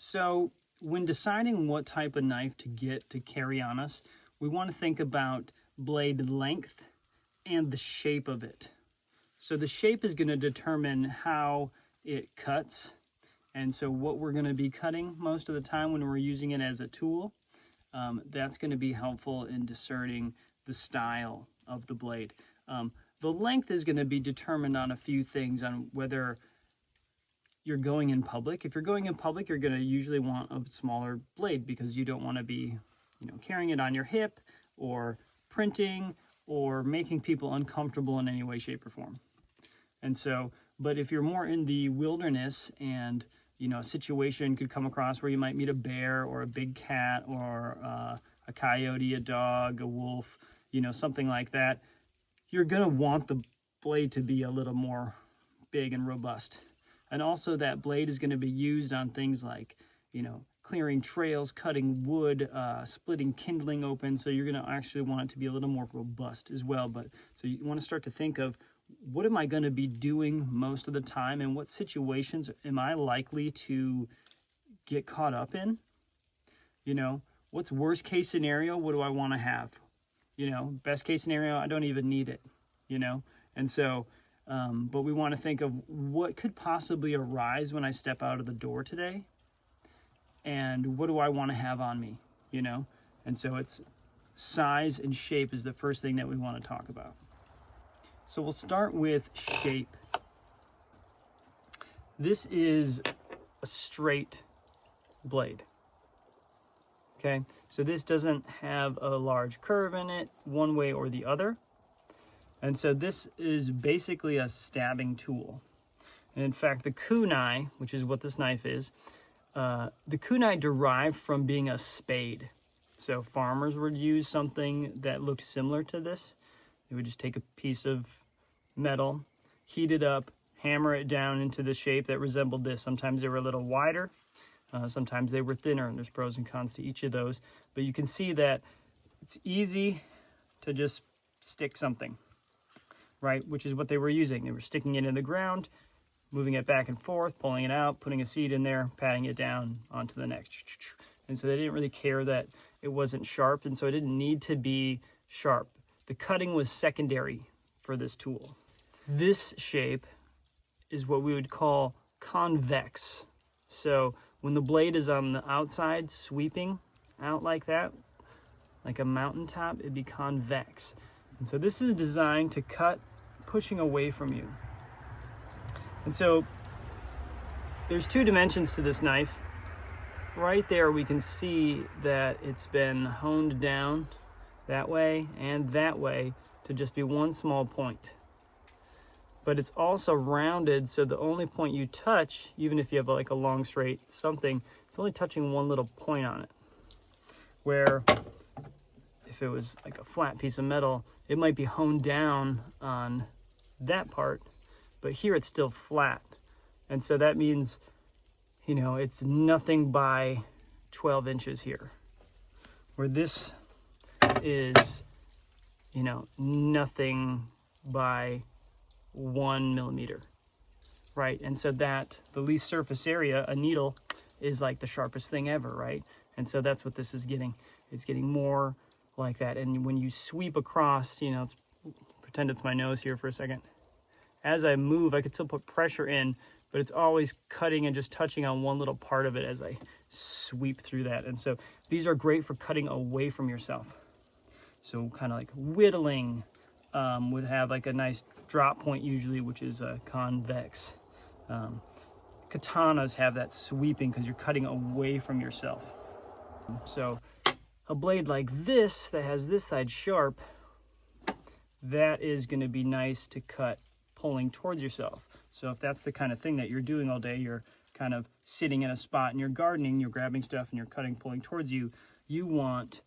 So when deciding what type of knife to get to carry on us, we want to think about blade length and the shape of it. So the shape is going to determine how it cuts. And so what we're going to be cutting most of the time when we're using it as a tool, that's going to be helpful in discerning the style of the blade. The length is going to be determined on a few things, on whether you're going in public. If you're going in public, you're going to usually want a smaller blade because you don't want to be, carrying it on your hip or printing or making people uncomfortable in any way, shape, or form. And so, but if you're more in the wilderness and, a situation could come across where you might meet a bear or a big cat or a coyote, a dog, a wolf, something like that, you're going to want the blade to be a little more big and robust. And also that blade is going to be used on things like, clearing trails, cutting wood, splitting kindling open. So you're going to actually want it to be a little more robust as well. But so you want to start to think of, what am I going to be doing most of the time, and what situations am I likely to get caught up in? What's worst case scenario? What do I want to have? Best case scenario, I don't even need it, And so, but we want to think of what could possibly arise when I step out of the door today, and what do I want to have on me, And so it's size and shape is the first thing that we want to talk about. So we'll start with shape. This is a straight blade. Okay, so this doesn't have a large curve in it one way or the other. And so this is basically a stabbing tool. And in fact, the kunai, which is what this knife is, the kunai derived from being a spade. So farmers would use something that looked similar to this. They would just take a piece of metal, heat it up, hammer it down into the shape that resembled this. Sometimes they were a little wider, sometimes they were thinner, and there's pros and cons to each of those. But you can see that it's easy to just stick something, right? Which is what they were using. They were sticking it in the ground, moving it back and forth, pulling it out, putting a seed in there, patting it down onto the next. And so they didn't really care that it wasn't sharp, and so it didn't need to be sharp. The cutting was secondary for this tool. This shape is what we would call convex. So when the blade is on the outside sweeping out like that, like a mountaintop, it'd be convex. And so this is designed to cut pushing away from you. And so there's two dimensions to this knife. Right there we can see that it's been honed down that way and that way to just be one small point. But it's also rounded, so the only point you touch, even if you have like a long straight something, it's only touching one little point on it. Where if it was like a flat piece of metal, it might be honed down on that part, but here it's still flat. And so that means, it's nothing by 12 inches here. Where this is, nothing by 1 millimeter, right? And so that the least surface area, a needle, is like the sharpest thing ever, right? And so that's what this is getting. It's getting more like that. And when you sweep across, pretend it's my nose here for a second. As I move, I could still put pressure in, but it's always cutting and just touching on one little part of it as I sweep through that. And so these are great for cutting away from yourself. So kind of like whittling would have like a nice drop point usually, which is convex. Katanas have that sweeping because you're cutting away from yourself. So a blade like this that has this side sharp, that is going to be nice to cut pulling towards yourself. So if that's the kind of thing that you're doing all day, you're kind of sitting in a spot and you're gardening, you're grabbing stuff and you're cutting, pulling towards you, you want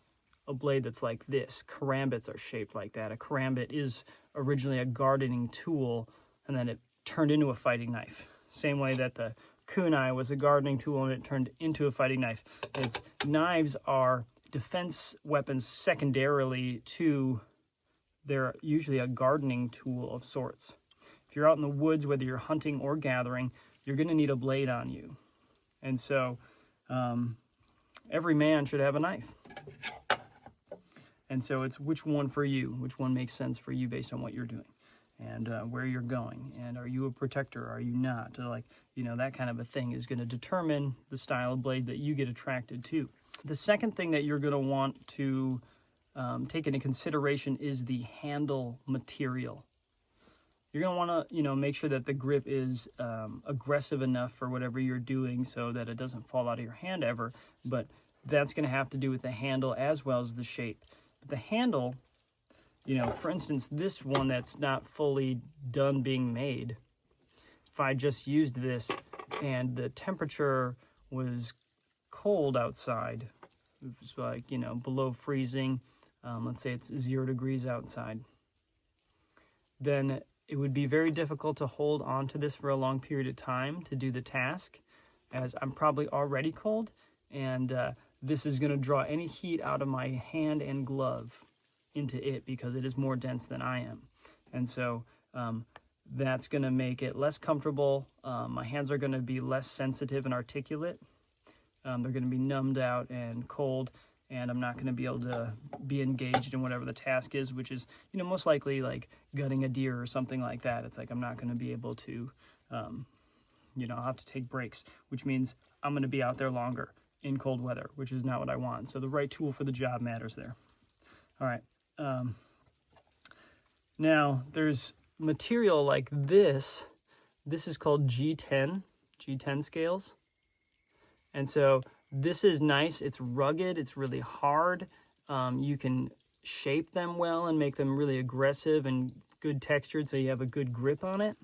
a blade that's like this. Karambits are shaped like that. A karambit is originally a gardening tool, and then it turned into a fighting knife. Same way that the kunai was a gardening tool and it turned into a fighting knife. Knives are defense weapons secondarily to, they're usually a gardening tool of sorts. If you're out in the woods, whether you're hunting or gathering, you're going to need a blade on you. And so every man should have a knife. And so it's which one for you, which one makes sense for you based on what you're doing and where you're going. And are you a protector? Are you not? Like, you know, that kind of a thing is going to determine the style of blade that you get attracted to. The second thing that you're going to want to take into consideration is the handle material. You're going to want to, you know, make sure that the grip is aggressive enough for whatever you're doing so that it doesn't fall out of your hand ever. But that's going to have to do with the handle as well as the shape. But the handle, you know, for instance, this one that's not fully done being made, if I just used this and the temperature was cold outside, it was like, you know, below freezing, let's say it's 0 degrees outside, then it would be very difficult to hold on to this for a long period of time to do the task, as I'm probably already cold, and this is going to draw any heat out of my hand and glove into it because it is more dense than I am. And so that's going to make it less comfortable. My hands are going to be less sensitive and articulate. They're going to be numbed out and cold, and I'm not going to be able to be engaged in whatever the task is, which is, you know, most likely like gutting a deer or something like that. It's like I'm not going to be able to, you know, I'll have to take breaks, which means I'm going to be out there longer in cold weather, which is not what I want. So the right tool for the job matters there. All right. Now, there's material like this. This is called G10 scales. And so this is nice. It's rugged. It's really hard. You can shape them well and make them really aggressive and good textured so you have a good grip on it.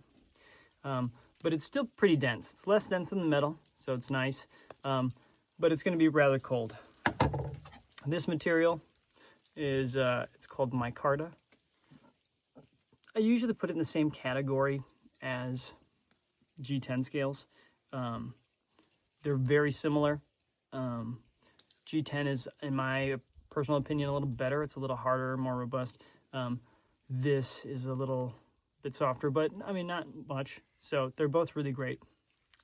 But it's still pretty dense. It's less dense than the metal, so it's nice. But it's going to be rather cold. This material is, it's called micarta. I usually put it in the same category as G10 scales. They're very similar. G10 is, in my personal opinion, a little better. It's a little harder, more robust. This is a little bit softer, but I mean, not much. So they're both really great.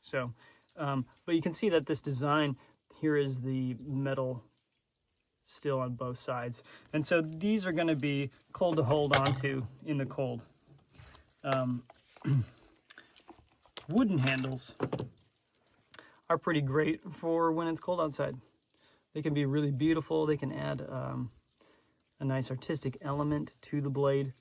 So, but you can see that this design, here is the metal still on both sides. And so these are going to be cold to hold onto in the cold. Wooden handles are pretty great for when it's cold outside. They can be really beautiful. They can add a nice artistic element to the blade,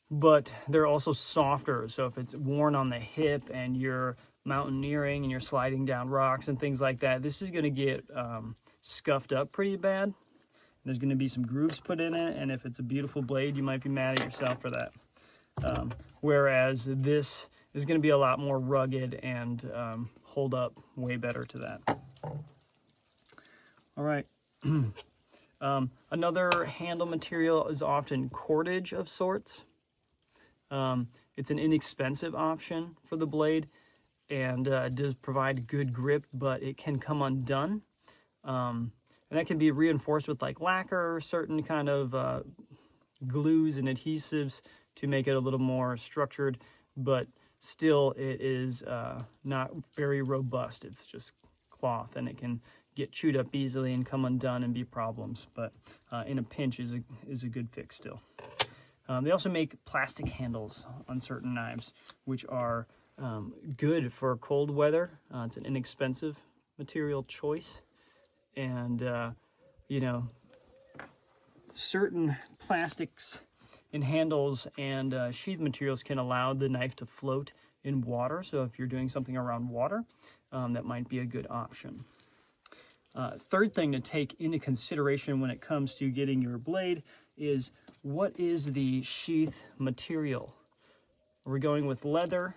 but they're also softer. So if it's worn on the hip and you're mountaineering and you're sliding down rocks and things like that, this is going to get scuffed up pretty bad. There's going to be some grooves put in it, and if it's a beautiful blade, you might be mad at yourself for that. Whereas this is going to be a lot more rugged and hold up way better to that. All right. Another handle material is often cordage of sorts. It's an inexpensive option for the blade, and it does provide good grip, but it can come undone. And that can be reinforced with like lacquer or certain kind of glues and adhesives to make it a little more structured, but still it is not very robust. It's just cloth, and it can get chewed up easily and come undone and be problems, but in a pinch is a good fix still. They also make plastic handles on certain knives, which are good for cold weather. It's an inexpensive material choice, and you know, certain plastics in handles and sheath materials can allow the knife to float in water. So if you're doing something around water, that might be a good option. Third thing to take into consideration when it comes to getting your blade is, what is the sheath material? We're going with leather,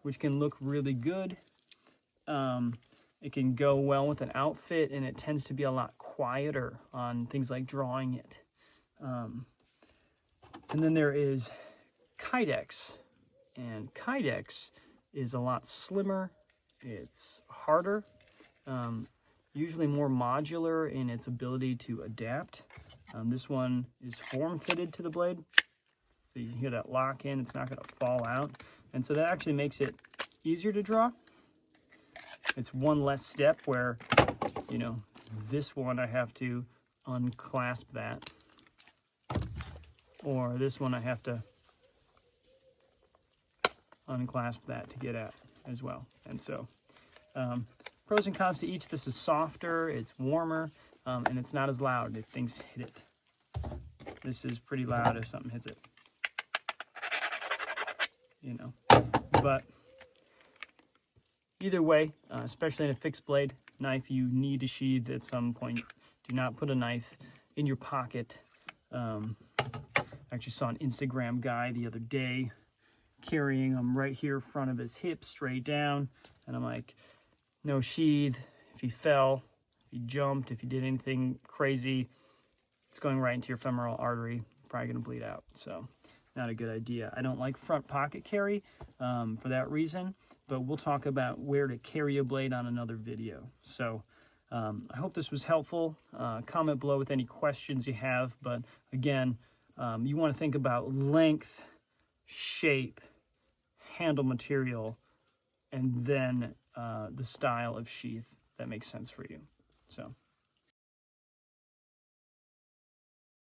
which can look really good. It can go well with an outfit, and it tends to be a lot quieter on things like drawing it. And then there is Kydex, and Kydex is a lot slimmer. It's harder, usually more modular in its ability to adapt. This one is form-fitted to the blade, so you can hear that lock in. It's not going to fall out, and so that actually makes it easier to draw. it's one less step where, you know, this one I have to unclasp that, or this one I have to unclasp that to get at as well. And so pros and cons to each. This is softer, it's warmer, and it's not as loud if things hit it. This is pretty loud if something hits it, you know. But either way, especially in a fixed blade knife, you need a sheath at some point. Do not put a knife in your pocket. I actually saw an Instagram guy the other day carrying them right here in front of his hip, straight down. And I'm like, no sheath. If he fell, if he jumped, if he did anything crazy, it's going right into your femoral artery, probably going to bleed out. So not a good idea. I don't like front pocket carry for that reason, but we'll talk about where to carry a blade on another video. So I hope this was helpful. Comment below with any questions you have. But again, you want to think about length, shape, handle material, and then the style of sheath that makes sense for you. So